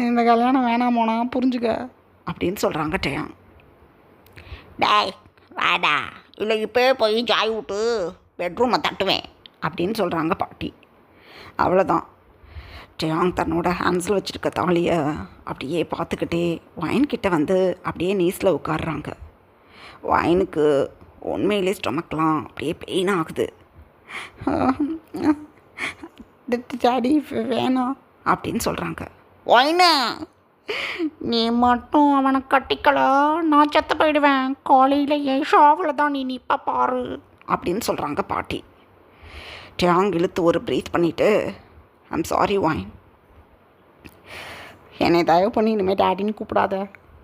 இந்த கல்யாணம் வேணாம் போனா, புரிஞ்சுக்க அப்படின்னு சொல்கிறாங்க டேங். டேய் வாடா, இல்லை இப்போ போய் ஜாய் விட்டு பெட்ரூமை தட்டுவேன் அப்படின்னு சொல்கிறாங்க பாட்டி. அவ்வளோதான். டேங் தன்னோட ஹேண்ட்ஸில் வச்சுருக்க தாலியை அப்படியே பார்த்துக்கிட்டே வைன்கிட்ட வந்து அப்படியே நீஸில் உட்காடுறாங்க. வைனுக்கு உண்மையிலே ஸ்டொமக்லாம் அப்படியே பெயின் ஆகுது. டாடி வேணாம் அப்படின்னு சொல்கிறாங்க. வைனு, நீ மட்டும் அவனை கட்டிக்கல, நான் செத்து போயிடுவேன். காலையில் என் ஷாவில் தான் நீ நிப்ப பாரு அப்படின்னு சொல்கிறாங்க பாட்டி. டேங் இழுத்து ஒரு ப்ரீத் பண்ணிவிட்டு, ஐம் சாரி வைன், என்னை தயவு பண்ணி இனிமேல் டேடின்னு கூப்பிடாத,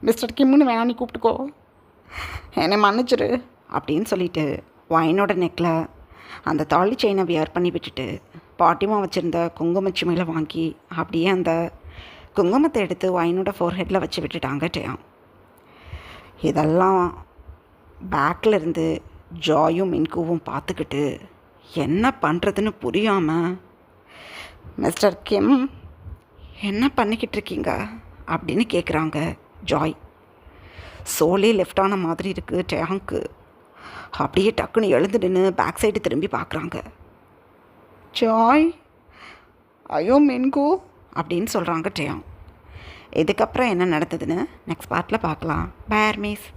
மிஸ்டர் கிம்முன்னு வேணா நீ கூப்பிட்டுக்கோ, என்னை மன்னிச்சிரு அப்படின்னு சொல்லிட்டு வைனோட நெக்கில் அந்த தாலி செயினை வியர் பண்ணி விட்டுட்டு பாட்டிமா வச்சுருந்த குங்குமச்சிமையில வாங்கி அப்படியே அந்த குங்குமத்தை எடுத்து வைனோட ஃபோர்ஹெட்டில் வச்சு விட்டுட்டாங்க டேங். இதெல்லாம் பேக்கில் இருந்து ஜாயும் மின்குவும் பார்த்துக்கிட்டு என்ன பண்ணுறதுன்னு புரியாமல், மிஸ்டர் கிம் என்ன பண்ணிக்கிட்டு இருக்கீங்க அப்படின்னு கேட்குறாங்க ஜாய். சோலே லெஃப்ட் ஆன மாதிரி இருக்குது டேங்க்கு. அப்படியே டக்குன்னு எழுந்து நின்று பேக் சைடு திரும்பி பார்க்குறாங்க. ஜாய், ஐயோ மின்கு அப்படின்னு சொல்கிறாங்க டேங். இதுக்கப்புறம் என்ன நடந்ததுன்னு நெக்ஸ்ட் பார்ட்டில் பார்க்கலாம். Bye miss.